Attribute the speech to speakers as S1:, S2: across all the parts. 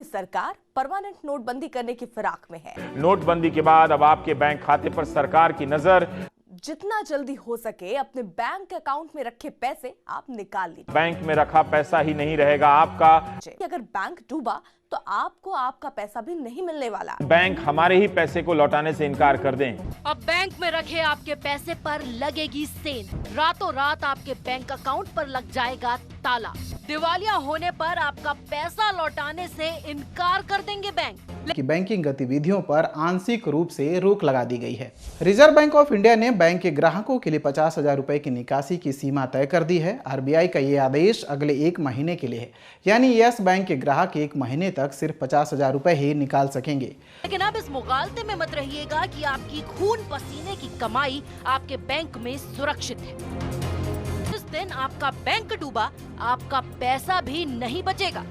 S1: सरकार परमानेंट नोटबंदी करने की फिराक में है।
S2: नोटबंदी के बाद अब आपके बैंक खाते पर सरकार की नजर।
S1: जितना जल्दी हो सके अपने बैंक अकाउंट में रखे पैसे आप निकाल लीजिए।
S2: बैंक में रखा पैसा ही नहीं रहेगा आपका।
S1: अगर बैंक डूबा तो आपको आपका पैसा भी नहीं मिलने वाला।
S2: बैंक हमारे ही पैसे को लौटाने से इनकार कर दें।
S3: अब बैंक में रखे आपके पैसे पर लगेगी सेंध। रातों रात आपके बैंक अकाउंट पर लग जाएगा ताला। दिवालिया होने पर आपका पैसा लौटाने से इनकार कर देंगे बैंक।
S4: कि बैंकिंग गतिविधियों पर आंशिक रूप से रोक लगा दी गई है। रिजर्व बैंक ऑफ इंडिया ने बैंक के ग्राहकों के लिए 50,000 रुपए की निकासी की सीमा तय कर दी है। आरबीआई का ये आदेश अगले 1 महीने के लिए है, यानी यस बैंक के ग्राहक 1 महीने तक सिर्फ 50,000 रुपए ही निकाल सकेंगे।
S3: लेकिन अब इस मुगालते में मत रहिएगा कि आपकी खून पसीने की कमाई आपके बैंक में सुरक्षित है। जिस दिन आपका बैंक डूबा आपका पैसा भी नहीं बचेगा।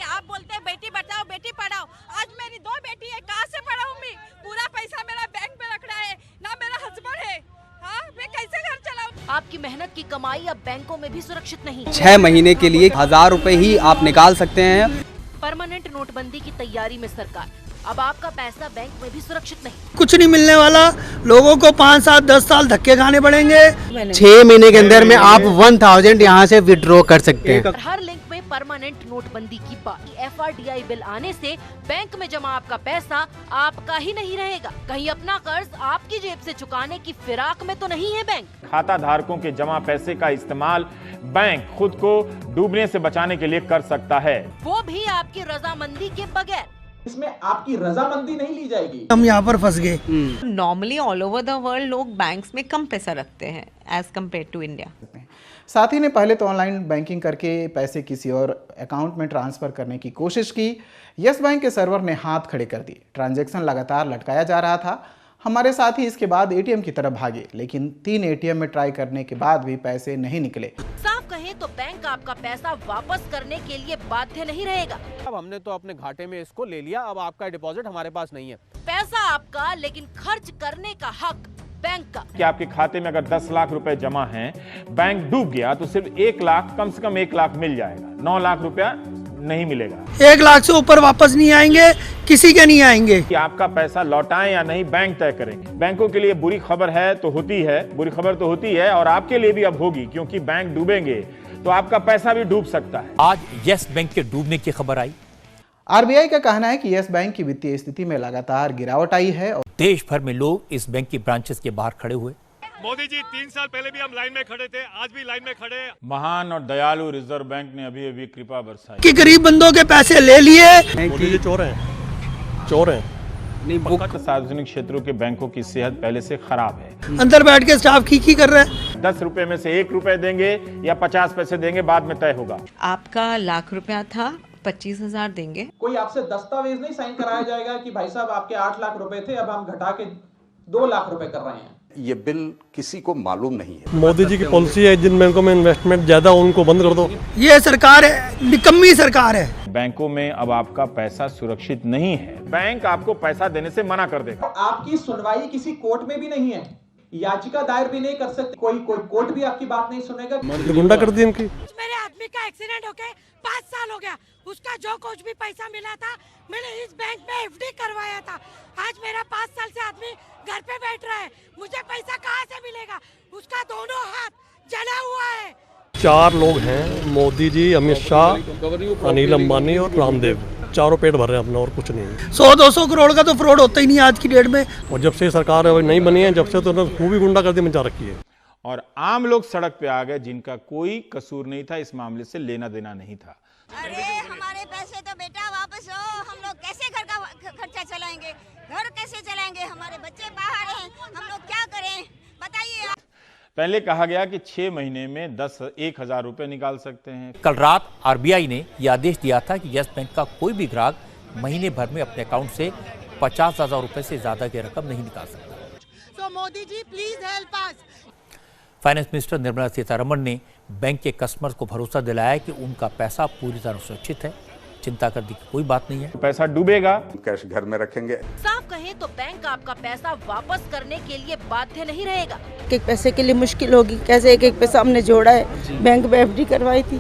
S5: आप बोलते हैं बेटी बचाओ बेटी पढ़ाओ, आज मेरी 2 बेटी है, कहाँ से पढ़ाऊँ मैं? पूरा पैसा मेरा बैंक में रख रहा है, ना मेरा हस्बैंड है। हाँ, मैं कैसे घर चलाऊँ?
S3: आपकी मेहनत की कमाई अब बैंकों में भी सुरक्षित नहीं।
S6: 6 महीने के लिए 1,000 रुपए ही आप निकाल सकते हैं।
S3: परमानेंट नोटबंदी की तैयारी में सरकार। अब आपका पैसा बैंक में भी सुरक्षित नहीं।
S7: कुछ नहीं मिलने वाला, लोगों को 5 साल 10 साल धक्के खाने पड़ेंगे।
S6: 6 महीने के अंदर में आप 1,000 यहाँ से विड्रॉ कर सकते हैं।
S3: हर लिंक में परमानेंट नोटबंदी की बात। FRDI बिल आने से बैंक में जमा आपका पैसा आपका ही नहीं रहेगा। कहीं अपना कर्ज आपकी जेब से चुकाने की फिराक में तो नहीं है बैंक।
S2: खाता धारकों के जमा पैसे का इस्तेमाल बैंक खुद को डूबने से बचाने के लिए कर सकता है,
S3: वो भी आपकी रजामंदी के बगैर।
S4: इसमें आपकी रजामंदी नहीं ली जाएगी।
S7: हम यहाँ पर फंस गए।
S8: Normally all over the world लोग बैंक्स में कम पैसा रखते हैं एज कम्पेयर टू इंडिया।
S4: साथ ही ने पहले तो ऑनलाइन बैंकिंग करके पैसे किसी और अकाउंट में ट्रांसफर करने की कोशिश की। यस बैंक के सर्वर ने हाथ खड़े कर दिए। ट्रांजैक्शन लगातार लटकाया जा रहा था। हमारे साथ ही इसके बाद एटीएम की तरफ भागे, लेकिन 3 एटीएम में ट्राई करने के बाद भी पैसे नहीं निकले।
S3: साफ कहें तो बैंक आपका पैसा वापस करने के लिए बाध्य नहीं रहेगा।
S9: अब हमने तो अपने घाटे में इसको ले लिया, अब आपका डिपॉजिट हमारे पास नहीं है।
S3: पैसा आपका, लेकिन खर्च करने का हक बैंक का।
S2: कि आपके खाते में अगर 10 लाख रुपए जमा हैं, बैंक डूब गया तो सिर्फ 1 लाख, कम से कम 1 लाख मिल जाएगा। 9 लाख रुपया नहीं मिलेगा।
S7: 1 लाख से ऊपर वापस नहीं आएंगे, किसी के नहीं आएंगे।
S2: कि आपका पैसा लौटाएं या नहीं बैंक तय करेंगे। बैंकों के लिए बुरी खबर है तो होती है, बुरी खबर तो होती है, और आपके लिए भी अब होगी, क्योंकि बैंक डूबेंगे तो आपका पैसा भी डूब सकता है।
S10: आज यस बैंक के डूबने की खबर आई।
S4: आरबीआई का कहना है कि यस बैंक की वित्तीय स्थिति में लगातार गिरावट आई है और
S10: देश भर में लोग इस बैंक की ब्रांचेस के बाहर खड़े हुए।
S11: मोदी जी 3 साल पहले भी हम लाइन में खड़े थे, आज भी लाइन में खड़े हैं।
S2: महान और दयालु रिजर्व बैंक ने अभी अभी कृपा बरसाई
S7: कि गरीब बंदों के पैसे ले लिए।
S11: मोदी जी चोर हैं, चोर हैं।
S2: नहीं, सार्वजनिक क्षेत्रों के बैंकों की सेहत पहले से खराब है।
S7: अंदर बैठ के स्टाफ खी कर रहे हैं।
S2: 10 रुपए में से 1 रुपए देंगे या 50 पैसे देंगे, बाद में तय होगा।
S8: आपका लाख रुपया था, 25,000 देंगे।
S4: कोई आपसे दस्तावेज नहीं साइन कराया जाएगा कि भाई साहब आपके 8 लाख रुपए थे, अब हम घटा के 2 लाख रुपए कर रहे हैं।
S12: ये बिल किसी को मालूम नहीं है।
S11: मोदी जी की पॉलिसी है, जिन बैंकों में इन्वेस्टमेंट ज्यादा उनको बंद कर दो।
S7: ये सरकार है, निकम्मी सरकार है।
S2: बैंकों में अब आपका पैसा सुरक्षित नहीं है। बैंक आपको पैसा देने से मना कर देगा।
S4: आपकी सुनवाई किसी कोर्ट में भी नहीं है, याचिका दायर भी नहीं कर सकते। कोई कोर्ट भी आपकी बात नहीं सुनेगा।
S11: गुंडा कर दी इनकी।
S5: मेरे आदमी का एक्सीडेंट हो गया, 5 साल हो गया। उसका जो कुछ भी पैसा मिला था मैंने इस बैंक में FD करवाया था। आज मेरा 5 साल से आदमी घर पे बैठ रहा है, मुझे पैसा कहाँ से मिलेगा? उसका दोनों हाथ जला हुआ है।
S11: 4 लोग हैं, मोदी जी, अमित शाह, अनिल अंबानी और रामदेव। चारों पेट भर रहे हैं अपना, और कुछ नहीं।
S7: 100-200 करोड़ का तो फ्रॉड होता ही नहीं आज की डेट में।
S11: और जब से सरकार नहीं बनी है, जब से तो खूब ही गुंडागर्दी मचा रखी है।
S2: और आम लोग सड़क पे आ गए जिनका कोई कसूर नहीं था, इस मामले से लेना देना नहीं था।
S5: अरे हमारे पैसे तो बेटा वापस हो, हम लोग कैसे घर का खर्चा चलाएंगे? घर कैसे चलाएंगे? हमारे बच्चे बाहर हैं, हम लोग क्या करें बताइए।
S2: पहले कहा गया कि 6 महीने में 1,000 रुपए निकाल सकते हैं।
S10: कल रात आरबीआई ने यह आदेश दिया था कि यस बैंक का कोई भी ग्राहक महीने भर में अपने अकाउंट से 50,000 रुपए से ज्यादा की रकम नहीं निकाल सकता।
S5: So Modi ji please help us.
S10: Finance minister Nirmala Sitharaman ने बैंक के कस्टमर्स को भरोसा दिलाया कि उनका पैसा पूरी तरह सुरक्षित है, चिंता करने की कोई बात नहीं है।
S2: पैसा डूबेगा,
S12: कैश घर में रखेंगे।
S3: साफ कहें तो बैंक आपका पैसा वापस करने के लिए बाध्य नहीं रहेगा।
S8: एक पैसे के लिए मुश्किल होगी, कैसे एक पैसा हमने जोड़ा है, बैंक में FD करवाई थी।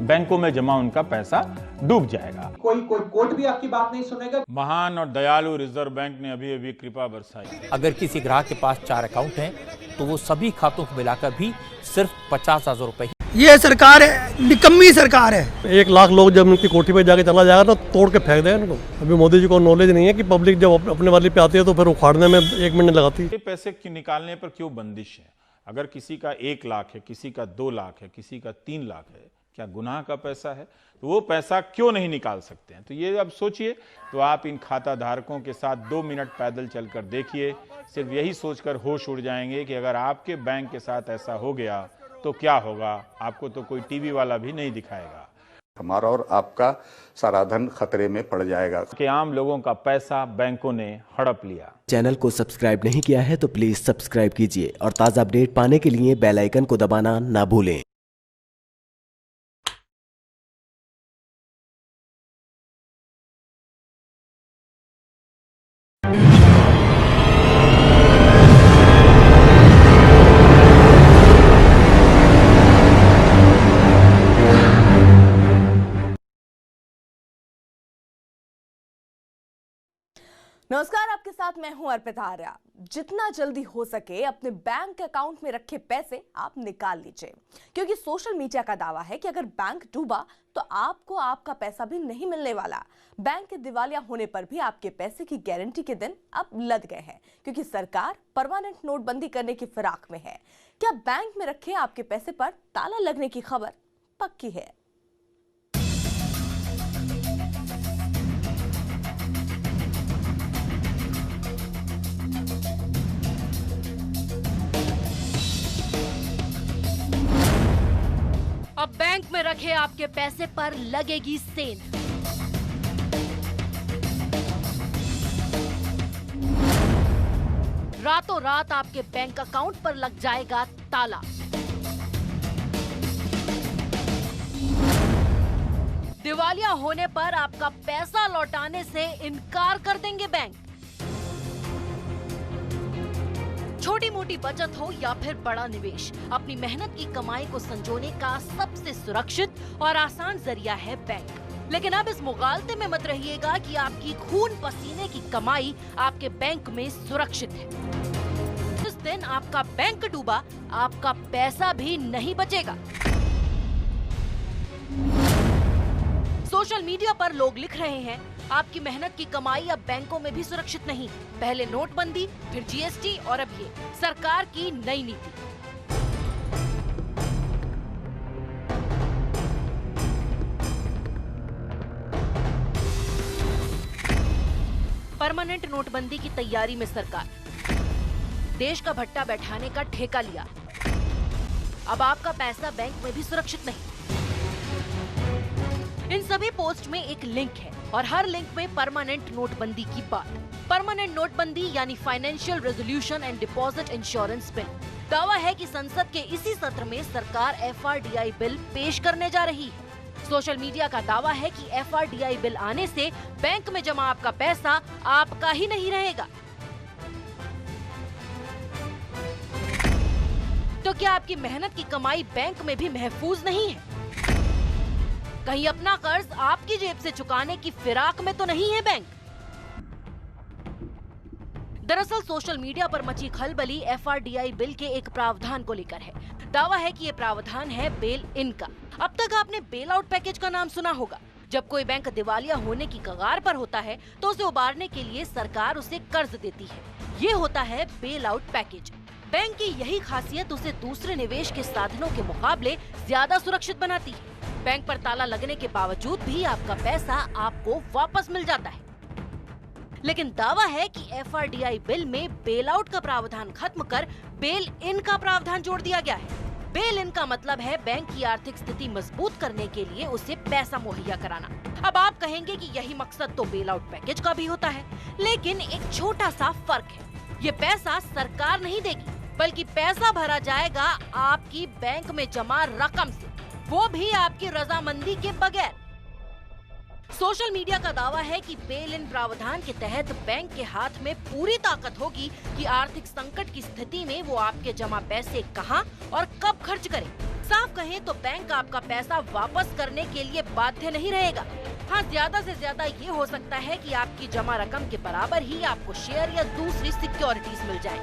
S2: बैंकों में जमा उनका पैसा डूब जाएगा।
S4: कोई कोर्ट भी आपकी बात नहीं सुनेगा।
S2: महान और दयालु रिजर्व बैंक ने अभी अभी कृपा बरसाई।
S10: अगर किसी ग्राहक के पास 4 अकाउंट हैं तो वो सभी खातों को मिलाकर भी सिर्फ 50,000 रुपए।
S7: ये सरकार निकम्मी सरकार है।
S11: 1 लाख लोग जब उनकी कोठी पे जाके चला जाएगा तो तोड़ के फेंक देगा इनको। अभी मोदी जी को नॉलेज नहीं है कि पब्लिक जब अपने वाली पे आती है तो फिर उखाड़ने में 1 मिनट लगाती है।
S2: पैसे निकालने पर क्यों बंदिश है? अगर किसी का 1 लाख है, किसी का 2 लाख है, किसी का 3 लाख है, क्या गुनाह का पैसा है? तो वो पैसा क्यों नहीं निकाल सकते हैं? तो ये अब सोचिए। तो आप इन खाता धारकों के साथ 2 मिनट पैदल चलकर देखिए। सिर्फ यही सोचकर होश उड़ जाएंगे कि अगर आपके बैंक के साथ ऐसा हो गया तो क्या होगा। आपको तो कोई टीवी वाला भी नहीं दिखाएगा।
S12: हमारा और आपका सारा धन खतरे में पड़ जाएगा
S2: कि आम लोगों का पैसा बैंकों ने हड़प लिया।
S13: चैनल को सब्सक्राइब नहीं किया है तो प्लीज सब्सक्राइब कीजिए और ताज़ा अपडेट पाने के लिए बेल आइकन को दबाना ना भूलें।
S1: नमस्कार, आपके साथ मैं हूं अर्पिता आर्या। जितना जल्दी हो सके अपने बैंक अकाउंट में रखे पैसे आप निकाल लीजिए, क्योंकि सोशल मीडिया का दावा है कि अगर बैंक डूबा तो आपको आपका पैसा भी नहीं मिलने वाला। बैंक के दिवालिया होने पर भी आपके पैसे की गारंटी के दिन अब लद गए हैं, क्योंकि सरकार परमानेंट नोटबंदी करने की फिराक में है। क्या बैंक में रखे आपके पैसे पर ताला लगने की खबर पक्की है?
S3: अब बैंक में रखे आपके पैसे पर लगेगी सेंध। रातों रात आपके बैंक अकाउंट पर लग जाएगा ताला। दिवालिया होने पर आपका पैसा लौटाने से इनकार कर देंगे बैंक। छोटी मोटी बचत हो या फिर बड़ा निवेश, अपनी मेहनत की कमाई को संजोने का सबसे सुरक्षित और आसान जरिया है बैंक। लेकिन अब इस मुगालते में मत रहिएगा कि आपकी खून पसीने की कमाई आपके बैंक में सुरक्षित है। जिस दिन आपका बैंक डूबा, आपका पैसा भी नहीं बचेगा। सोशल मीडिया पर लोग लिख रहे हैं, आपकी मेहनत की कमाई अब बैंकों में भी सुरक्षित नहीं। पहले नोटबंदी, फिर जीएसटी और अब ये सरकार की नई नीति। परमानेंट नोटबंदी की तैयारी में सरकार। देश का भट्टा बैठाने का ठेका लिया। अब आपका पैसा बैंक में भी सुरक्षित नहीं। इन सभी पोस्ट में एक लिंक है और हर लिंक में परमानेंट नोटबंदी की बात। परमानेंट नोटबंदी यानी financial resolution and deposit insurance bill. दावा है कि संसद के इसी सत्र में सरकार FRDI बिल पेश करने जा रही है। सोशल मीडिया का दावा है कि FRDI बिल आने से बैंक में जमा आपका पैसा आपका ही नहीं रहेगा। तो क्या आपकी मेहनत की कमाई बैंक में भी महफूज नहीं है? कहीं अपना कर्ज आपकी जेब से चुकाने की फिराक में तो नहीं है बैंक? दरअसल सोशल मीडिया पर मची खलबली FRDI बिल के एक प्रावधान को लेकर है। दावा है कि ये प्रावधान है बेल इन का। अब तक आपने बेल आउट पैकेज का नाम सुना होगा। जब कोई बैंक दिवालिया होने की कगार पर होता है तो उसे उबारने के लिए सरकार उसे कर्ज देती है। ये होता है बेल आउट पैकेज। बैंक की यही खासियत उसे दूसरे निवेश के साधनों के मुकाबले ज्यादा सुरक्षित बनाती है। बैंक पर ताला लगने के बावजूद भी आपका पैसा आपको वापस मिल जाता है। लेकिन दावा है कि FRDI बिल में बेल आउट का प्रावधान खत्म कर बेल इन का प्रावधान जोड़ दिया गया है। बेल इन का मतलब है बैंक की आर्थिक स्थिति मजबूत करने के लिए उसे पैसा मुहैया कराना। अब आप कहेंगे कि यही मकसद तो बेल आउट पैकेज का भी होता है, लेकिन एक छोटा सा फर्क है। ये पैसा सरकार नहीं देगी, बल्कि पैसा भरा जाएगा आपकी बैंक में जमा रकम से, वो भी आपकी रजामंदी के बगैर। सोशल मीडिया का दावा है कि बेल इन प्रावधान के तहत बैंक के हाथ में पूरी ताकत होगी कि आर्थिक संकट की स्थिति में वो आपके जमा पैसे कहां और कब खर्च करे। साफ कहें तो बैंक आपका पैसा वापस करने के लिए बाध्य नहीं रहेगा। हाँ, ज्यादा से ज्यादा ये हो सकता है कि आपकी जमा रकम के बराबर ही आपको शेयर या दूसरी सिक्योरिटीज मिल जाए।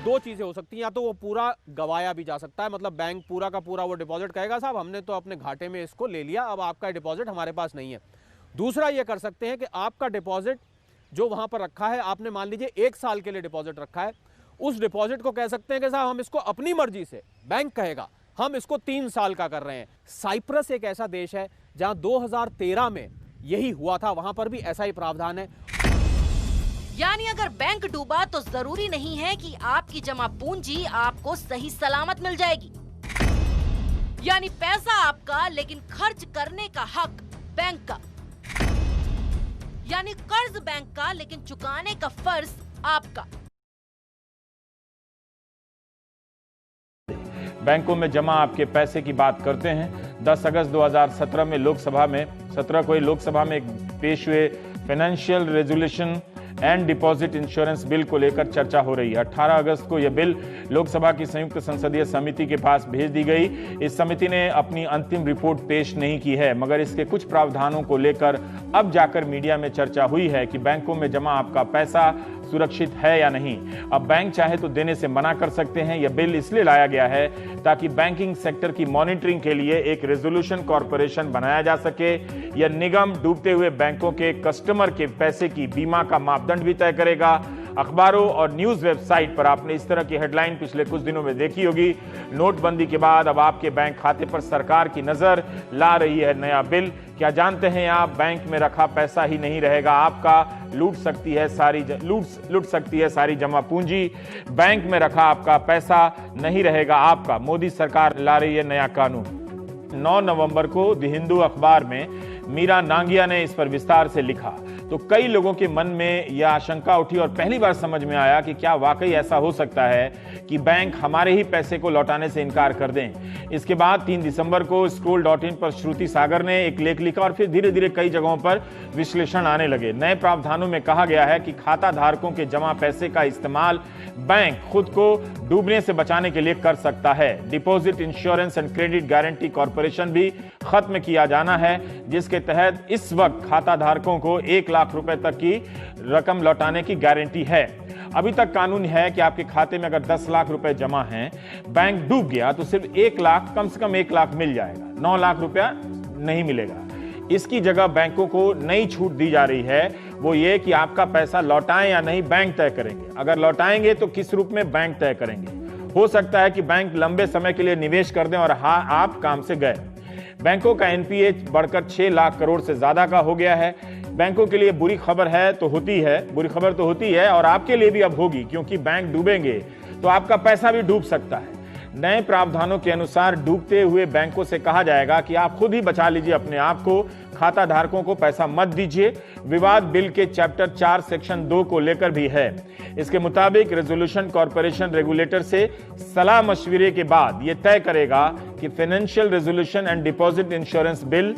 S9: दो चीजें हो सकती हैं, या तो वो पूरा गवाया भी जा सकता है, मतलब बैंक पूरा का पूरा वो डिपॉजिट कहेगा साहब हमने तो अपने घाटे में इसको ले लिया, अब आपका डिपॉजिट हमारे पास नहीं है। दूसरा ये कर सकते हैं कि आपका डिपॉजिट जो वहां पर रखा है, आपने मान लीजिए 1 साल के लिए डिपॉजिट रखा है, उस डिपॉजिट को कह सकते हैं कि साहब हम इसको अपनी मर्जी से, बैंक कहेगा हम इसको 3 साल का कर रहे हैं। साइप्रस एक ऐसा देश है जहां 2013 में यही हुआ था, वहां पर भी ऐसा ही प्रावधान है।
S3: यानी अगर बैंक डूबा तो जरूरी नहीं है कि आपकी जमा पूंजी आपको सही सलामत मिल जाएगी। यानी पैसा आपका, लेकिन खर्च करने का हक बैंक का। यानी कर्ज बैंक का, लेकिन चुकाने का फर्ज आपका।
S2: बैंकों में जमा आपके पैसे की बात करते हैं। 10 अगस्त 2017 में लोकसभा में 17 को लोकसभा में पेश हुए financial resolution and deposit insurance bill को लेकर चर्चा हो रही है। 18 अगस्त को यह बिल लोकसभा की संयुक्त संसदीय समिति के पास भेज दी गई। इस समिति ने अपनी अंतिम रिपोर्ट पेश नहीं की है, मगर इसके कुछ प्रावधानों को लेकर अब जाकर मीडिया में चर्चा हुई है कि बैंकों में जमा आपका पैसा सुरक्षित है या नहीं। अब बैंक चाहे तो देने से मना कर सकते हैं। यह बिल इसलिए लाया गया है ताकि बैंकिंग सेक्टर की मॉनिटरिंग के लिए एक रेजोल्यूशन कॉर्पोरेशन बनाया जा सके। यह निगम डूबते हुए बैंकों के कस्टमर के पैसे की बीमा का मापदंड भी तय करेगा। अखबारों और न्यूज वेबसाइट पर आपने इस तरह की हेडलाइन पिछले कुछ दिनों में देखी होगी। नोटबंदी के बाद अब आपके बैंक खाते पर सरकार की नजर ला रही है नया बिल। क्या जानते हैं आप, बैंक में रखा पैसा ही नहीं रहेगा आपका, लूट सकती है सारी जमा पूंजी। बैंक में रखा आपका पैसा नहीं रहेगा आपका। मोदी सरकार ला रही है नया कानून। 9 नवंबर को द हिंदू अखबार में मीरा नांगिया ने इस पर विस्तार से लिखा तो कई लोगों के मन में यह आशंका उठी और पहली बार समझ में आया कि क्या वाकई ऐसा हो सकता है कि बैंक हमारे ही पैसे को लौटाने से इनकार कर दें। इसके बाद 3 दिसंबर को scroll.in पर श्रुति सागर ने एक लेख लिखा और फिर धीरे धीरे कई जगहों पर विश्लेषण आने लगे। नए प्रावधानों में कहा गया है कि खाता धारकों के जमा पैसे का इस्तेमाल बैंक खुद को डूबने से बचाने के लिए कर सकता है। Deposit insurance and credit guarantee corporation भी खत्म किया जाना है, जिसके तहत इस वक्त खाता धारकों को 1 लाख रुपए तक की रकम लौटाने की गारंटी है। अभी तक कानून है कि आपके खाते में अगर 10 लाख रुपए जमा हैं, बैंक डूब गया तो सिर्फ 1 लाख, कम से कम 1 लाख मिल जाएगा, 9 लाख रुपया नहीं मिलेगा। इसकी जगह बैंकों को नई छूट दी जा रही है, वो ये कि आपका पैसा लौटाएं या नहीं बैंक तय करेंगे। अगर लौटाएंगे तो किस रूप में बैंक तय करेंगे। हो सकता है कि बैंक लंबे समय के लिए निवेश कर दें और हाँ, आप काम से गए। बैंकों का एनपीए बढ़कर 6 लाख करोड़ से ज्यादा का हो गया है। बैंकों के लिए बुरी खबर तो होती है और आपके लिए भी अब होगी, क्योंकि बैंक डूबेंगे तो आपका पैसा भी डूब सकता है। नए प्रावधानों के अनुसार डूबते हुए बैंकों से कहा जाएगा कि आप खुद ही बचा लीजिए अपने आप को, खाता धारकों को पैसा मत दीजिए। विवाद बिल के चैप्टर 4 सेक्शन 2 को लेकर भी है। इसके मुताबिक रेजोल्यूशन कॉर्पोरेशन रेगुलेटर से सलाह मशविरे के बाद यह तय करेगा कि financial resolution and deposit insurance bill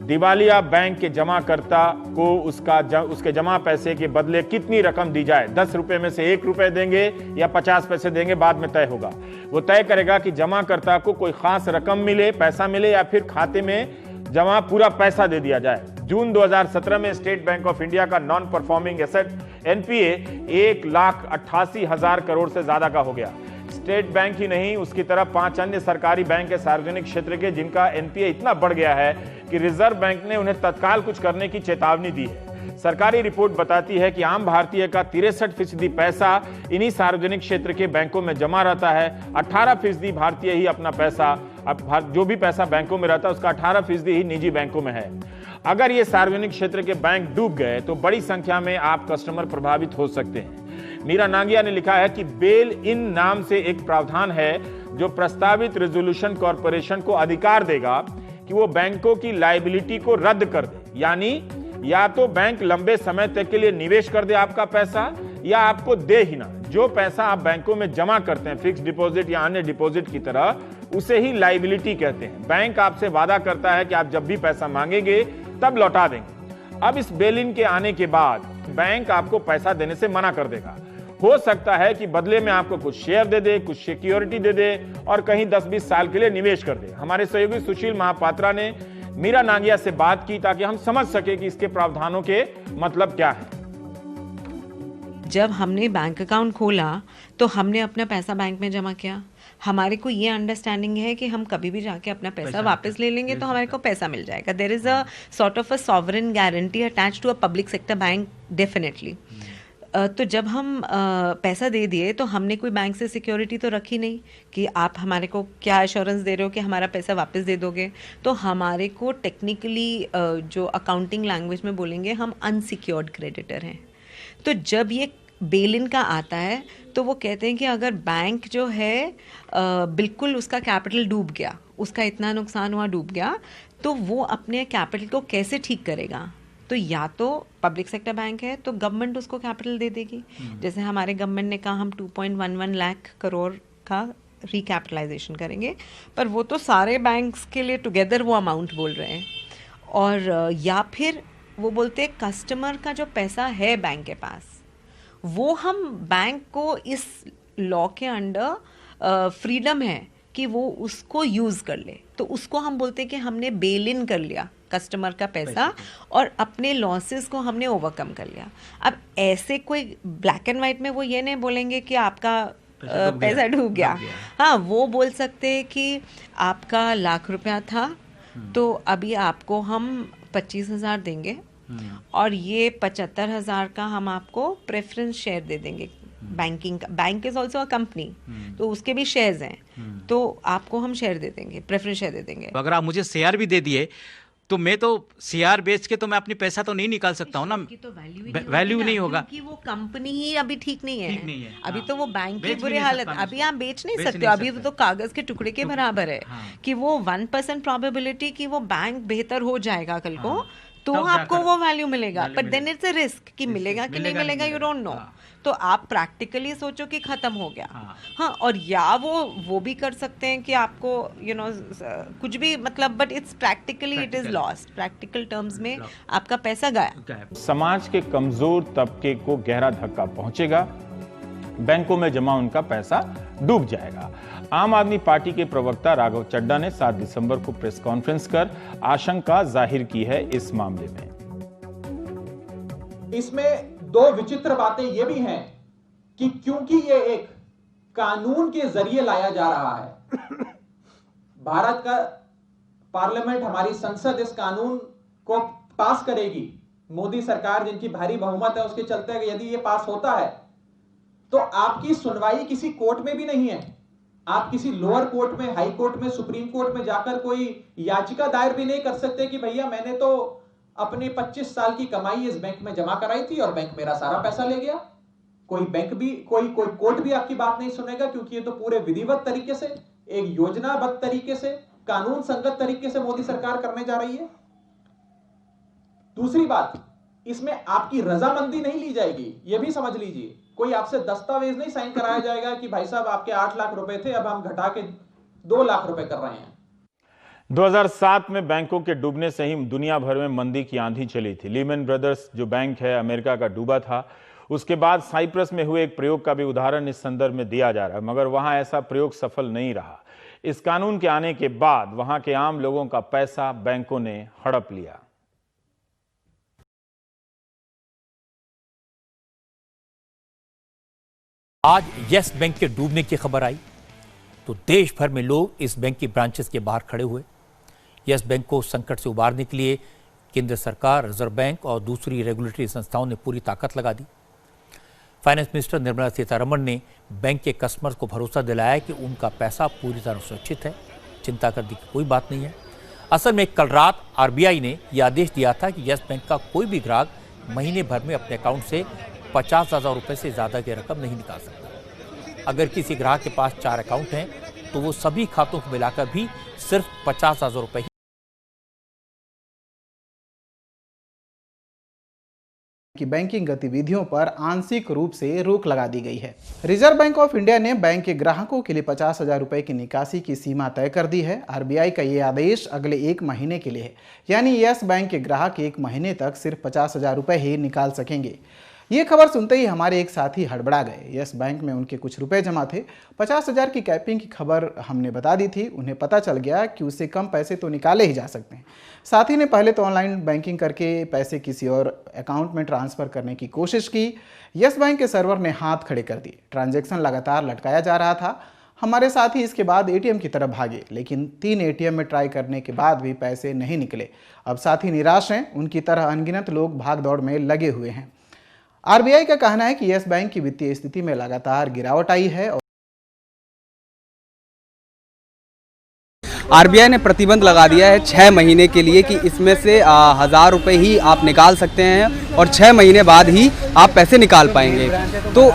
S2: दिवालिया बैंक के जमाकर्ता को उसके जमा पैसे के बदले कितनी रकम दी जाए, 10 रुपए में से 1 रुपए देंगे या 50 पैसे देंगे, बाद में तय होगा। वो तय करेगा कि जमाकर्ता को कोई खास रकम मिले, पैसा मिले, या फिर खाते में जमा पूरा पैसा दे दिया जाए। जून 2017 में स्टेट बैंक ऑफ इंडिया का non performing asset NPA 1,88,000 crore से ज्यादा का हो गया। स्टेट बैंक ही नहीं, उसकी तरफ 5 अन्य सरकारी बैंक है सार्वजनिक क्षेत्र के, जिनका एनपीए इतना बढ़ गया है कि रिजर्व बैंक ने उन्हें तत्काल कुछ करने की चेतावनी दी है। सरकारी रिपोर्ट बताती है कि आम भारतीय का 63% पैसा इन्हीं सार्वजनिक क्षेत्र के बैंकों में जमा रहता है। 18% भारतीय ही अपना पैसा, जो भी पैसा बैंकों में रहता है उसका 18% ही निजी बैंकों में है। अगर ये सार्वजनिक क्षेत्र के बैंक डूब गए तो बड़ी संख्या में आप कस्टमर प्रभावित हो सकते हैं। मीरा नांगिया ने लिखा है कि बेल इन नाम से एक प्रावधान है जो प्रस्तावित रेजोल्यूशन कॉर्पोरेशन को अधिकार देगा कि वो बैंकों की लायबिलिटी को रद्द कर दे। यानी या तो बैंक लंबे समय तक के लिए निवेश कर दे आपका पैसा, या आपको दे ही ना। जो पैसा आप बैंकों में जमा करते हैं फिक्स डिपॉजिट या अन्य डिपॉजिट की तरह, उसे ही लायबिलिटी कहते हैं। बैंक आपसे वादा करता है कि आप जब भी पैसा मांगेंगे तब लौटा देंगे। अब इस बेल इन के आने के बाद बैंक आपको पैसा देने से मना कर देगा। हो सकता है कि बदले में आपको कुछ शेयर दे दे, कुछ सिक्योरिटी दे दे और कहीं 10-20 साल के लिए निवेश कर दे। हमारे सहयोगी सुशील महापात्रा ने मीरा नांगिया से बात की ताकि हम समझ सके कि इसके प्रावधानों के मतलब क्या है।
S8: जब हमने बैंक अकाउंट खोला तो हमने अपना पैसा बैंक में जमा किया। हमारे को ये अंडरस्टैंडिंग है कि हम कभी भी जाके अपना पैसा वापस ले लेंगे तो हमारे को पैसा मिल जाएगा। There is a sort of a sovereign guarantee attach to a public sector bank definitely. तो जब हम पैसा दे दिए तो हमने कोई बैंक से सिक्योरिटी तो रखी नहीं कि आप हमारे को क्या एश्योरेंस दे रहे हो कि हमारा पैसा वापस दे दोगे। तो हमारे को टेक्निकली जो अकाउंटिंग लैंग्वेज में बोलेंगे हम अनसिक्योर्ड क्रेडिटर हैं। तो जब ये बेल इन का आता है तो वो कहते हैं कि अगर बैंक जो है बिल्कुल उसका कैपिटल डूब गया, उसका इतना नुकसान हुआ, डूब गया, तो वो अपने कैपिटल को कैसे ठीक करेगा। तो या तो पब्लिक सेक्टर बैंक है तो गवर्नमेंट उसको कैपिटल दे देगी। जैसे हमारे गवर्नमेंट ने कहा हम 2.11 लाख करोड़ का रिकैपिटलाइजेशन करेंगे, पर वो तो सारे बैंक्स के लिए टुगेदर वो अमाउंट बोल रहे हैं। और या फिर वो बोलते हैं कस्टमर का जो पैसा है बैंक के पास वो हम बैंक को इस लॉ के अंडर फ्रीडम है कि वो उसको यूज़ कर ले, तो उसको हम बोलते हैं कि हमने बेल इन कर लिया कस्टमर का पैसा और अपने लॉसेस को हमने ओवरकम कर लिया। अब ऐसे कोई ब्लैक एंड वाइट में वो ये नहीं बोलेंगे कि आपका पैसा डूब गया। हाँ, वो बोल सकते हैं कि आपका ₹1,00,000 था तो अभी आपको हम 25,000 देंगे और ये 75,000 का हम आपको प्रेफरेंस शेयर दे देंगे। Bank is also a company, तो उसके भी शेयर्स हैं, तो आपको हम शेयर दे देंगे, प्रेफरेंस शेयर दे देंगे।
S14: अगर आप मुझे शेयर भी दे दिए तो मैं तो शेयर बेच के तो मैं अपनी पैसा तो नहीं निकाल सकता हूँ ना,
S8: तो
S14: वैल्यू नहीं होगा
S8: क्योंकि वो कंपनी ही अभी ठीक नहीं है। अभी तो वो बैंक की
S14: बेच
S8: बुरी
S14: भी नहीं
S8: हालत,
S14: सकता
S8: अभी आप बेच नहीं सकते हो। अभी तो कागज के टुकड़े के बराबर है कि वो 1% प्रोबेबिलिटी कि वो बैंक बेहतर हो जाएगा कल को, तो आपको वो वैल्यू मिलेगा। But then it's a risk कि मिलेगा कि नहीं मिलेगा, यू डोंट नो। तो आप प्रैक्टिकली सोचो कि खत्म हो गया। हाँ, और या वो भी कर सकते हैं कि आपको कुछ भी मतलब, but it's practically it is lost. Practical terms में आपका पैसा गया।
S2: समाज के कमजोर तबके को गहरा धक्का पहुंचेगा, बैंकों में जमा उनका पैसा डूब जाएगा। आम आदमी पार्टी के प्रवक्ता राघव चड्ढा ने 7 दिसंबर को प्रेस कॉन्फ्रेंस कर आशंका जाहिर की है इस मामले में।
S15: इसमें 2 विचित्र बातें ये भी हैं कि क्योंकि ये एक कानून के जरिए लाया जा रहा है, भारत का पार्लियामेंट, हमारी संसद इस कानून को पास करेगी। मोदी सरकार जिनकी भारी बहुमत है उसके चलते यदि ये पास होता है तो आपकी सुनवाई किसी कोर्ट में भी नहीं है। आप किसी लोअर कोर्ट में, हाई कोर्ट में, सुप्रीम कोर्ट में जाकर कोई याचिका दायर भी नहीं कर सकते कि भैया मैंने तो अपने 25 साल की कमाई इस बैंक में जमा कराई थी और बैंक मेरा सारा पैसा ले गया। कोई बैंक भी, कोई कोर्ट भी आपकी बात नहीं सुनेगा, क्योंकि ये तो पूरे विधिवत तरीके से, एक योजनाबद्ध तरीके से, कानून संगत तरीके से मोदी सरकार करने जा रही है। दूसरी बात, इसमें आपकी रजामंदी नहीं ली जाएगी, यह भी समझ लीजिए। कोई आपसे दस्तावेज नहीं साइन कराया जाएगा कि भाई साहब आपके 8 लाख रुपए थे, अब हम घटा के 2 लाख रुपए कर रहे हैं।
S2: 2007 में बैंकों के डूबने से ही दुनिया भर में मंदी की आंधी चली थी। लीमन ब्रदर्स जो बैंक है अमेरिका का डूबा था। उसके बाद साइप्रस में हुए एक प्रयोग का भी उदाहरण इस संदर्भ में दिया जा रहा है, मगर वहां ऐसा प्रयोग सफल नहीं रहा। इस कानून के आने के बाद वहां के आम लोगों का पैसा बैंकों ने हड़प लिया।
S10: आज यस बैंक के डूबने की खबर आई तो देश भर में लोग इस बैंक की ब्रांचेस के बाहर खड़े हुए। यस बैंक को संकट से उबारने के लिए केंद्र सरकार, रिजर्व बैंक और दूसरी रेगुलेटरी संस्थाओं ने पूरी ताकत लगा दी। फाइनेंस मिनिस्टर निर्मला सीतारमण ने बैंक के कस्टमर्स को भरोसा दिलाया कि उनका पैसा पूरी तरह सुरक्षित है, चिंता करने की कोई बात नहीं है। असल में कल रात आरबीआई ने यह आदेश दिया था कि यस बैंक का कोई भी ग्राहक महीने भर में अपने अकाउंट से 50,000 रुपये से ज़्यादा की रकम नहीं निकाल सकता। अगर किसी ग्राहक के पास 4 अकाउंट हैं तो वो सभी खातों को मिलाकर भी सिर्फ 50,000 रुपये
S4: की बैंकिंग गतिविधियों पर आंशिक रूप से रोक लगा दी गई है। रिजर्व बैंक ऑफ इंडिया ने बैंक के ग्राहकों के लिए 50,000 रुपए की निकासी की सीमा तय कर दी है। आरबीआई का ये आदेश अगले 1 महीने के लिए है, यानी यस बैंक के ग्राहक 1 महीने तक सिर्फ 50,000 रुपए ही निकाल सकेंगे। ये खबर सुनते ही हमारे एक साथी हड़बड़ा गए। यस बैंक में उनके कुछ रुपए जमा थे। 50,000 की कैपिंग की खबर हमने बता दी थी। उन्हें पता चल गया कि उससे कम पैसे तो निकाले ही जा सकते हैं। साथी ने पहले तो ऑनलाइन बैंकिंग करके पैसे किसी और अकाउंट में ट्रांसफ़र करने की कोशिश की। यस बैंक के सर्वर ने हाथ खड़े कर दिए। ट्रांजैक्शन लगातार लटकाया जा रहा था। हमारे साथी इसके बाद एटीएम की तरफ भागे, लेकिन 3 एटीएम में ट्राई करने के बाद भी पैसे नहीं निकले। अब साथी निराश हैं। उनकी तरह अनगिनत लोग भाग दौड़ में लगे हुए हैं। आरबीआई का कहना है कि यस बैंक की वित्तीय स्थिति में लगातार गिरावट आई है।
S16: आरबीआई ने प्रतिबंध लगा दिया है 6 महीने के लिए कि इसमें से 1000 रुपये ही आप निकाल सकते हैं और 6 महीने बाद ही आप पैसे निकाल पाएंगे। तो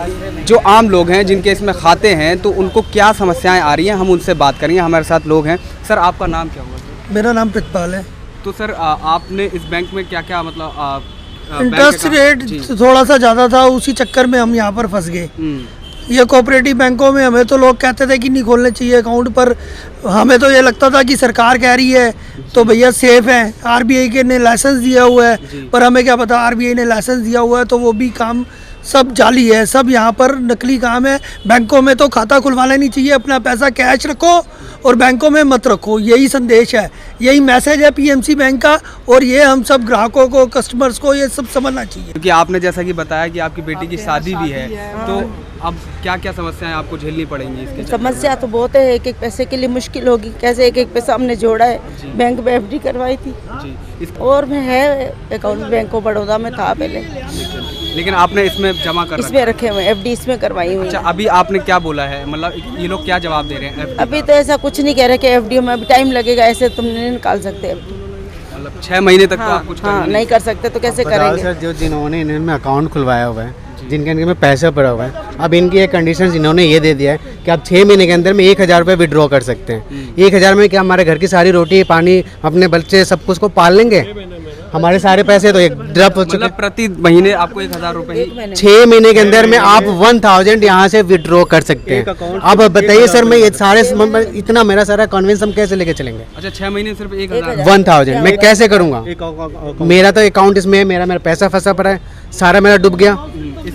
S16: जो आम लोग हैं जिनके इसमें खाते हैं तो उनको क्या समस्याएं आ रही हैं, हम उनसे बात करेंगे। हमारे साथ लोग हैं। सर, आपका नाम क्या हुआ?
S7: मेरा नाम प्रतिपाल है।
S16: तो सर, आपने इस बैंक में क्या क्या मतलब
S7: इंटरेस्ट रेट थोड़ा सा ज़्यादा था, उसी चक्कर में हम यहाँ पर फंस गए। ये कोऑपरेटिव बैंकों में हमें तो लोग कहते थे कि नहीं खोलने चाहिए अकाउंट, पर हमें तो ये लगता था कि सरकार कह रही है तो भैया सेफ है। आरबीआई के ने लाइसेंस दिया हुआ है, पर हमें क्या पता आरबीआई ने लाइसेंस दिया हुआ है तो वो भी काम सब जाली है, सब यहाँ पर नकली काम है। बैंकों में तो खाता खुलवाना नहीं चाहिए, अपना पैसा कैश रखो और बैंकों में मत रखो। यही संदेश है, यही मैसेज है पीएमसी बैंक का, और ये हम सब ग्राहकों को, कस्टमर्स को ये सब समझना चाहिए।
S16: क्योंकि आपने जैसा कि बताया कि आपकी बेटी की शादी भी है, तो अब क्या क्या समस्याएं आपको झेलनी पड़ेंगी इसके?
S17: समस्या तो बहुत है, एक एक पैसे के लिए मुश्किल होगी। कैसे एक एक पैसा हमने जोड़ा है, बैंक में एफडी करवाई थी और मैं है अकाउंट बैंक ऑफ बड़ौदा में था पहले,
S16: लेकिन आपने इसमें जमा कर
S17: इसमें रखे हुए एफडी इसमें करवाई हुई।
S16: अच्छा, अभी आपने क्या बोला है, मतलब ये लोग क्या जवाब दे रहे हैं?
S17: अभी तो ऐसा कुछ नहीं कह रहे कि एफडी में अभी टाइम लगेगा, ऐसे तुम नहीं निकाल सकते एफडी।
S16: मतलब 6 महीने तक तो आप कुछ
S17: नहीं कर सकते तो कैसे करेंगे?
S6: सर, जो जिन्होंने इनमें अकाउंट खुलवाया हुआ है, जिनके इनके में पैसा पड़ा हुआ है, अब इनकी एक कंडीशन इन्होंने ये दे दिया है कि आप 6 महीने के अंदर में 1000 रुपये विड्रॉ कर सकते हैं। 1000 में क्या हमारे घर की सारी रोटी पानी, अपने बच्चे सब कुछ को पाल लेंगे? हमारे सारे पैसे तो एक ड्रप हो चुके।
S16: मतलब प्रति महीने आपको 1000 रुपये
S6: 6 महीने के अंदर में आप 1000 यहाँ से विड्रॉ कर सकते हैं। अब बताइए सर, मैं ये सारे इतना मेरा सारा कॉन्वेंस हम कैसे लेके चलेंगे?
S16: अच्छा, 6 महीने सिर्फ
S6: 1000 मैं कैसे करूँगा? मेरा तो अकाउंट इसमें है, मेरा पैसा फंसा पड़ा है, सारा मेरा डूब गया।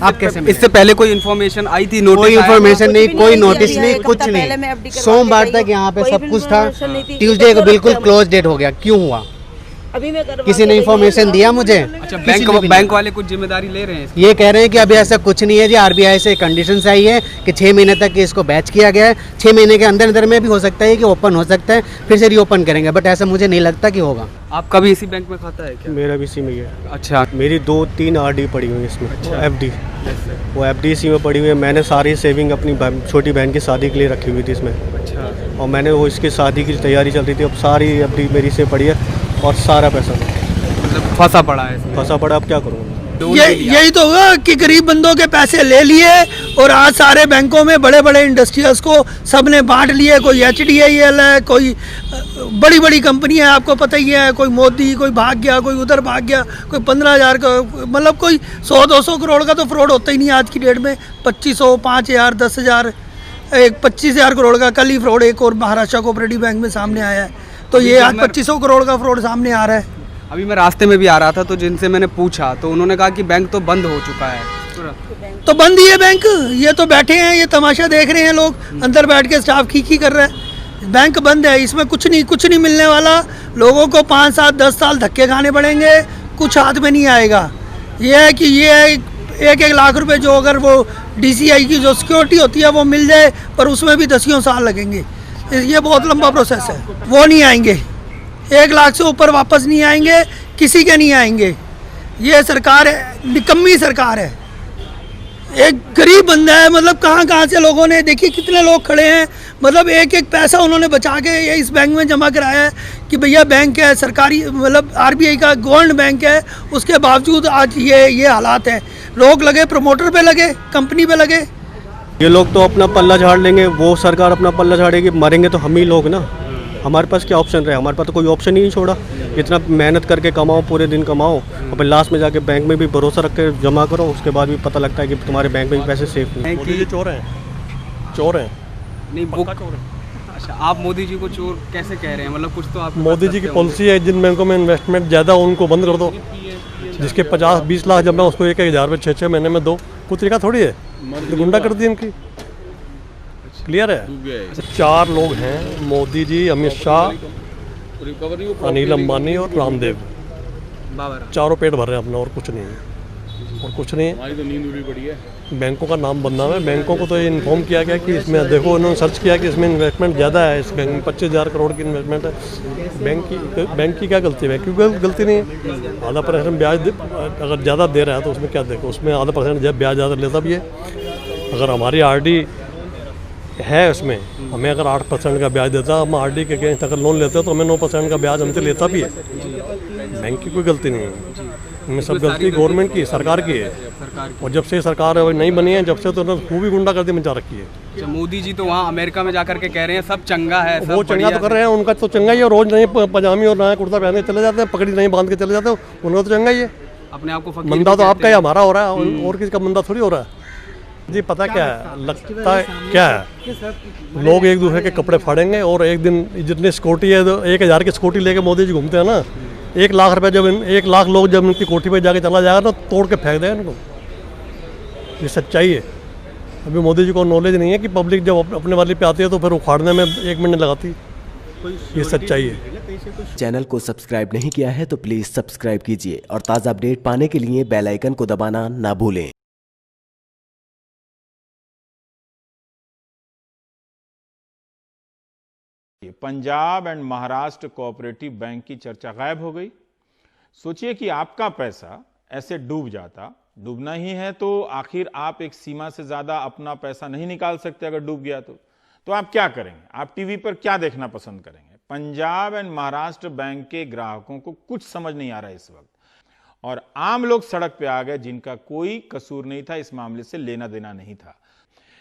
S6: आप कैसे?
S16: इससे पहले कोई इन्फॉर्मेशन आई थी?
S6: कोई इन्फॉर्मेशन नहीं, कोई नोटिस नहीं, कुछ नहीं। सोमवार तक यहाँ पे सब कुछ था, ट्यूसडे को बिल्कुल क्लोज डेट हो गया। क्यों हुआ?
S17: अभी मैं
S6: किसी ने इन्फॉर्मेशन दिया मुझे?
S16: अच्छा, बैंक वाले कुछ जिम्मेदारी ले रहे हैं?
S6: ये कह रहे हैं कि अभी ऐसा कुछ नहीं है जी, आरबीआई से कंडीशन आई है कि 6 महीने तक इसको बैच किया गया है। 6 महीने के अंदर अंदर में भी हो सकता है कि ओपन हो सकता है, फिर से रीओपन करेंगे, बट ऐसा मुझे नहीं लगता कि होगा।
S16: आपका भी इसी बैंक में खाता है क्या?
S11: मेरा भी इसी में ही है।
S16: अच्छा,
S11: मेरी 2-3 आरडी पड़ी हुई है इसमें। अच्छा। एफडी, वो एफडी इसी में पड़ी हुई है। मैंने सारी सेविंग अपनी छोटी बहन की शादी के लिए रखी हुई थी इसमें।
S16: अच्छा।
S11: और मैंने वो इसकी शादी की तैयारी चल रही थी, अब सारी एफडी मेरी से पड़ी है और सारा पैसा
S16: मतलब फंसा पड़ा है।
S11: फंसा पड़ा, अब क्या करूँगा?
S7: यही तो होगा कि गरीब बंदों के पैसे ले लिए और आज सारे बैंकों में बड़े बड़े इंडस्ट्रियल्स को सबने बांट लिए। कोई HDIL है, कोई बड़ी बड़ी कंपनी है, आपको पता ही है, कोई मोदी, कोई भाग गया, कोई उधर भाग गया, कोई 15,000 का, मतलब कोई 100-200 करोड़ का तो फ्रॉड होता ही नहीं आज की डेट में। 2500, 5,000, 10,000, एक 25,000 करोड़ का कल ही फ्रॉड एक और महाराष्ट्र कोऑपरेटिव बैंक में सामने आया है। तो ये आज 2500 करोड़ का फ्रॉड सामने आ रहा है।
S16: अभी मैं रास्ते में भी आ रहा था तो जिनसे मैंने पूछा तो उन्होंने कहा कि बैंक तो बंद हो चुका है।
S7: तो बंद ही है बैंक, ये तो बैठे हैं, ये तमाशा देख रहे हैं लोग, अंदर बैठ के स्टाफ खी कर रहा है। बैंक बंद है, इसमें कुछ नहीं मिलने वाला। लोगों को 5 साल 10 साल धक्के खाने पड़ेंगे, कुछ हाथ में नहीं आएगा। ये है कि ये 1-1 लाख रुपए जो अगर वो DCI की जो सिक्योरिटी होती है वो मिल जाए, पर उसमें भी 10 साल लगेंगे। ये बहुत लंबा प्रोसेस है, वो नहीं आएंगे। 1 लाख से ऊपर वापस नहीं आएंगे, किसी के नहीं आएंगे। ये सरकार है, निकम्मी सरकार है। एक गरीब बंदा है, मतलब कहाँ से लोगों ने, देखिए कितने लोग खड़े हैं, मतलब एक एक पैसा उन्होंने बचा के ये इस बैंक में जमा कराया है कि भैया बैंक है सरकारी, मतलब आरबीआई का गवर्नमेंट बैंक है, उसके बावजूद आज ये हालात है। लोग लगे प्रमोटर पे लगे, कंपनी पे लगे।
S11: ये लोग तो अपना पल्ला झाड़ लेंगे, वो सरकार अपना पल्ला झाड़ेगी, मरेंगे तो हम ही लोग ना। हमारे पास क्या ऑप्शन रहे? हमारे पास तो कोई ऑप्शन ही नहीं छोड़ा। इतना मेहनत करके कमाओ, पूरे दिन कमाओ, और फिर लास्ट में जाके बैंक में भी भरोसा रख के जमा करो, उसके बाद भी पता लगता है कि तुम्हारे बैंक में भी पैसे सेफ नहीं।
S16: मोदी
S11: जी चोर हैं
S16: नहीं, चोर है। अच्छा, आप मोदी जी को चोर कैसे कह रहे हैं? मतलब कुछ तो आप
S11: मोदी जी की पॉलिसी है, जिन बैंकों में इन्वेस्टमेंट ज़्यादा उनको बंद कर दो। जिसके 50-20 लाख जब मैं उसको 1,000 रुपये 6-6 महीने में दो, कोई तरीका थोड़ी है, तो गुंडा कर दी इनकी। क्लियर है। 4 लोग हैं, मोदी जी, अमित शाह, अनिल अंबानी और रामदेव, चारों पेट भर रहे हैं अपना, और कुछ नहीं है, और कुछ नहीं। हमारी तो नींद उड़ी पड़ी है। बैंकों का नाम बदनाम है। बैंकों को तो ये इन्फॉर्म किया गया कि इसमें देखो, उन्होंने सर्च किया कि इसमें इन्वेस्टमेंट ज़्यादा है, इस बैंक में 25,000 करोड़ की इन्वेस्टमेंट है। बैंक की क्या गलती है? बैंक की कोई गलती नहीं है। आधा % ब्याज अगर ज़्यादा दे रहा है तो उसमें क्या देखो, उसमें आधा % जब ब्याज ज़्यादा लेता भी है। अगर हमारी RD है, उसमें हमें अगर 8% का ब्याज देता, हम RD के अगेंस्ट अगर लोन लेते हैं तो हमें 9% का ब्याज हमसे लेता भी है। बैंक की कोई गलती नहीं है, इनमें सब गलती गवर्नमेंट की, सरकार की है। और जब से सरकार नहीं बनी है, जब से तो उन्होंने खूब ही गुंडागर्दी मचा रखी है।
S16: मोदी जी तो वहाँ अमेरिका में जाकर के कह रहे हैं सब चंगा है, सब
S11: वो चंगा तो कर रहे हैं, उनका तो चंगा ही है। रोज नए पजामी और नया कुर्ता पहन के चले जाते हैं, पगड़ी नहीं बांध के चले जाते हैं, उनका तो चंगा ही है।
S16: अपने आप को
S11: मंदा तो आपका ही हमारा हो रहा है, और किसी का मंदा थोड़ी हो रहा है जी। पता क्या है, लगता है क्या है, लोग एक दूसरे के कपड़े फाड़ेंगे, और एक दिन जितनी सिक्योरिटी है, 1,000 की सिक्योरिटी लेके मोदी जी घूमते हैं ना, 1 लाख रुपए जब 1 लाख लोग जब इनकी कोठी पे जाके चला जाएगा ना, तोड़ के फेंक दें इनको। ये सच्चाई है। अभी मोदी जी को नॉलेज नहीं है कि पब्लिक जब अपने वाले पे आती है तो फिर उखाड़ने में 1 मिनट लगाती। ये सच्चाई है।
S13: चैनल को सब्सक्राइब नहीं किया है तो प्लीज़ सब्सक्राइब कीजिए और ताज़ा अपडेट पाने के लिए बेल आइकन को दबाना ना भूलें।
S2: Punjab and Maharashtra cooperative bank की चर्चा गायब हो गई। सोचिए कि आपका पैसा ऐसे डूब जाता। डूबना ही है तो आखिर आप एक सीमा से ज्यादा अपना पैसा नहीं निकाल सकते। अगर डूब गया तो आप क्या करेंगे? आप टीवी पर क्या देखना पसंद करेंगे? पंजाब एंड महाराष्ट्र बैंक के ग्राहकों को कुछ समझ नहीं आ रहा है इस वक्त, और आम लोग सड़क पे आ गए जिनका कोई कसूर नहीं था, इस मामले से लेना देना नहीं था।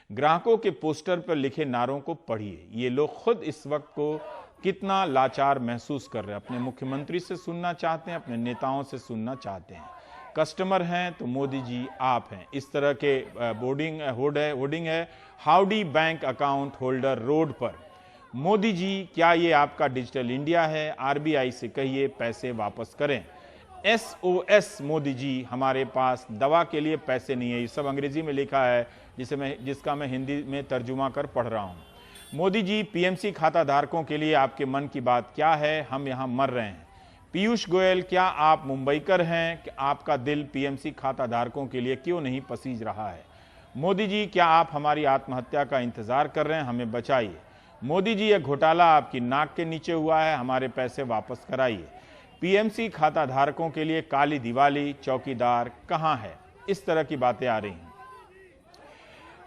S2: ग्राहकों के पोस्टर पर लिखे नारों को पढ़िए। ये लोग खुद इस वक्त को कितना लाचार महसूस कर रहे हैं। अपने मुख्यमंत्री से सुनना चाहते हैं, अपने नेताओं से सुनना चाहते हैं। कस्टमर हैं तो मोदी जी आप हैं। इस तरह के होर्डिंग है howdy bank account holder road पर। मोदी जी, क्या ये आपका डिजिटल इंडिया है? RBI से कहिए पैसे वापस करें। SOS मोदी जी, हमारे पास दवा के लिए पैसे नहीं है। ये सब अंग्रेजी में लिखा है जिसका मैं हिंदी में तर्जुमा कर पढ़ रहा हूँ। मोदी जी, PMC खाता धारकों के लिए आपके मन की बात क्या है? हम यहाँ मर रहे हैं। पीयूष गोयल, क्या आप मुंबईकर हैं कि आपका दिल PMC खाता धारकों के लिए क्यों नहीं पसीज रहा है? मोदी जी, क्या आप हमारी आत्महत्या का इंतजार कर रहे हैं? हमें बचाइए। मोदी जी, यह घोटाला आपकी नाक के नीचे हुआ है, हमारे पैसे वापस कराइए। PMC खाता धारकों के लिए काली दिवाली, चौकीदार कहां है? इस तरह की बातें आ रही हैं।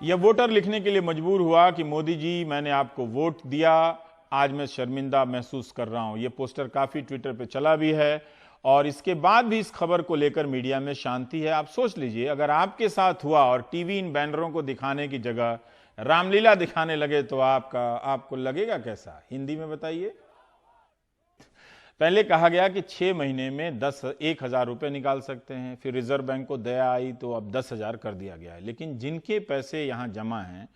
S2: यह वोटर लिखने के लिए मजबूर हुआ कि मोदी जी, मैंने आपको वोट दिया, आज मैं शर्मिंदा महसूस कर रहा हूं। यह पोस्टर काफी ट्विटर पे चला भी है, और इसके बाद भी इस खबर को लेकर मीडिया में शांति है। आप सोच लीजिए, अगर आपके साथ हुआ और टीवी इन बैनरों को दिखाने की जगह रामलीला दिखाने लगे तो आपको लगेगा कैसा? हिंदी में बताइए। पहले कहा गया कि 6 महीने में 1,000 रुपए निकाल सकते हैं, फिर रिजर्व बैंक को दया आई तो अब 10,000 कर दिया गया है। लेकिन जिनके पैसे यहाँ जमा हैं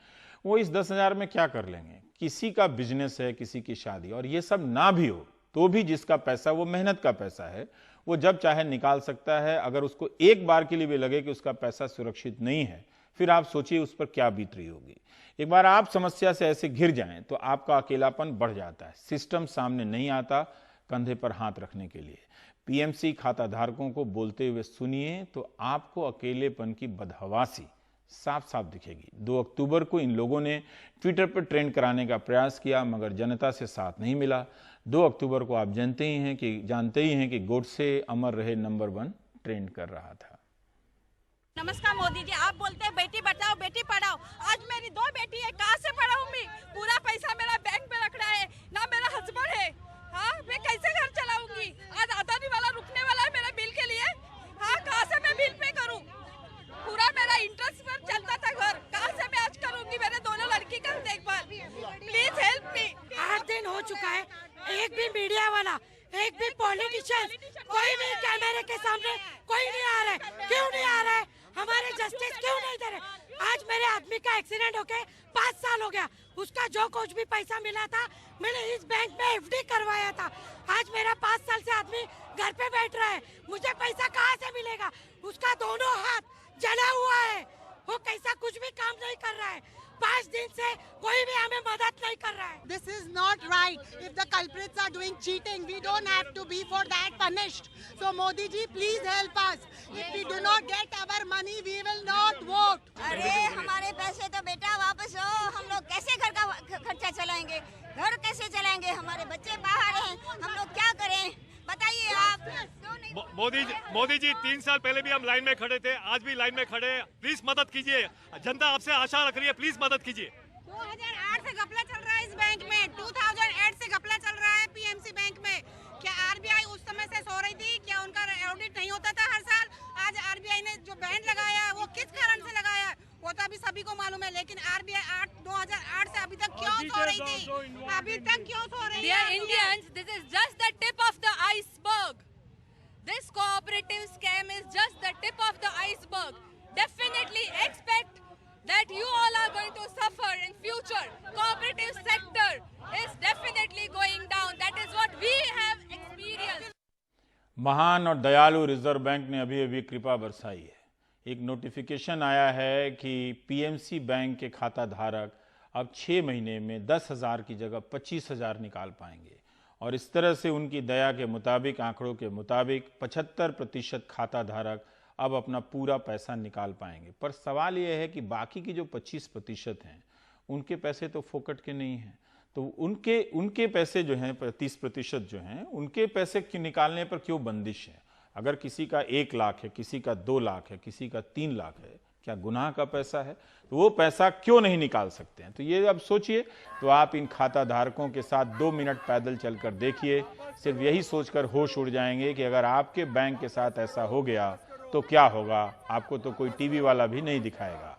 S2: वो इस 10,000 में क्या कर लेंगे? किसी का बिजनेस है, किसी की शादी, और ये सब ना भी हो तो भी जिसका पैसा वो मेहनत का पैसा है, वो जब चाहे निकाल सकता है। अगर उसको एक बार के लिए भी लगे कि उसका पैसा सुरक्षित नहीं है, फिर आप सोचिए उस पर क्या बीत रही होगी। एक बार आप समस्या से ऐसे घिर जाएं तो आपका अकेलापन बढ़ जाता है। सिस्टम सामने नहीं आता कंधे पर हाथ रखने के लिए। PMC खाता धारकों को बोलते हुए सुनिए तो आपको अकेलेपन की बदहवासी साफ साफ दिखेगी। 2 अक्टूबर को इन लोगों ने ट्विटर पर ट्रेंड कराने का प्रयास किया, मगर जनता से साथ नहीं मिला। 2 अक्टूबर को आप जानते ही हैं कि गोडसे अमर रहे नंबर 1 ट्रेंड कर रहा था।
S18: नमस्कार मोदी जी, आप बोलते हैं बेटी बचाओ बेटी पढ़ाओ। आज मेरी 2 बेटी है, कहाँ से पढ़ाऊंगी? पूरा पैसा मेरा बैंक में रख रहा है, ना मेरा हस्बैंड है। हाँ, मैं कैसे घर चलाऊंगी? आज अदानी वाला रुकने वाला है मेरे बिल के लिए। हाँ, कहाँ से मैं बिल पे करूँ? पूरा मेरा इंटरेस्ट पर चलता था घर, कहाँ से मैं आज करूंगी मेरे दोनों लड़की का देखभाल? Please help me.
S5: 8 दिन हो चुका है, एक भी मीडिया वाला, एक भी पॉलिटिशियन, कोई भी कैमरे के सामने कोई नहीं आ रहा है। क्यों नहीं आ रहा है? हमारे जस्टिस क्यों नहीं दे रहे? आज मेरे आदमी का एक्सीडेंट होके 5 साल हो गया। उसका जो कुछ भी पैसा मिला था मैंने इस बैंक में FD करवाया था। आज मेरा 5 साल से आदमी घर पे बैठ रहा है, मुझे पैसा कहाँ से मिलेगा? उसका दोनों हाथ जला हुआ है, वो कैसा कुछ भी काम नहीं कर रहा है। 5 दिन से कोई भी हमें मदद नहीं कर रहा है।
S19: This is not right. If the culprits are doing cheating, we don't have to be for that punished. So Modi ji, please help us. If we do not get our money, we will not vote.
S20: अरे हमारे पैसे तो बेटा वापस हो, हम लोग कैसे घर का खर्चा चलाएंगे? घर कैसे चलाएंगे? हमारे बच्चे बाहर हैं, हम लोग क्या करें? बताइए आप।
S21: मोदी जी 3 साल पहले भी हम लाइन में खड़े थे, आज भी लाइन में खड़े हैं। प्लीज मदद कीजिए, जनता आपसे आशा रख रही है, प्लीज मदद कीजिए।
S19: 2008 से घपला चल रहा है इस बैंक में, 2008 से घपला चल रहा है पीएमसी बैंक में। क्या आरबीआई उस समय से सो रही थी? क्या उनका ऑडिट नहीं होता था हर साल? आज आरबीआई ने जो बैंड लगाया है वो किस कारण से लगाया है वो तो अभी सभी को मालूम है, लेकिन आरबीआई 2008 से अभी तक क्यों सो रही थी? अभी तक क्यों सो रही है?
S18: Dear Indians, this is just the tip of the iceberg. This cooperative scam is just the tip of the iceberg. Definitely expect that you all are going to suffer in future. Cooperative sector is definitely going down. That is what we have experienced.
S2: महान और दयालु reserve bank ने अभी अभी कृपा बरसाई है। एक नोटिफिकेशन आया है कि पीएमसी बैंक के खाता धारक अब 6 महीने में 10,000 की जगह 25,000 निकाल पाएंगे और इस तरह से उनकी दया के मुताबिक, आंकड़ों के मुताबिक 75% खाता धारक अब अपना पूरा पैसा निकाल पाएंगे। पर सवाल यह है कि बाकी की जो 25% हैं उनके पैसे तो फोकट के नहीं हैं, तो उनके पैसे जो हैं 30% जो हैं उनके पैसे निकालने पर क्यों बंदिश है? अगर किसी का 1 लाख है, किसी का 2 लाख है, किसी का 3 लाख है, क्या गुनाह का पैसा है? तो वो पैसा क्यों नहीं निकाल सकते हैं? तो ये अब सोचिए, तो आप इन खाता धारकों के साथ 2 मिनट पैदल चलकर देखिए, सिर्फ यही सोचकर होश उड़ जाएंगे कि अगर आपके बैंक के साथ ऐसा हो गया तो क्या होगा। आपको तो कोई टीवी वाला भी नहीं दिखाएगा।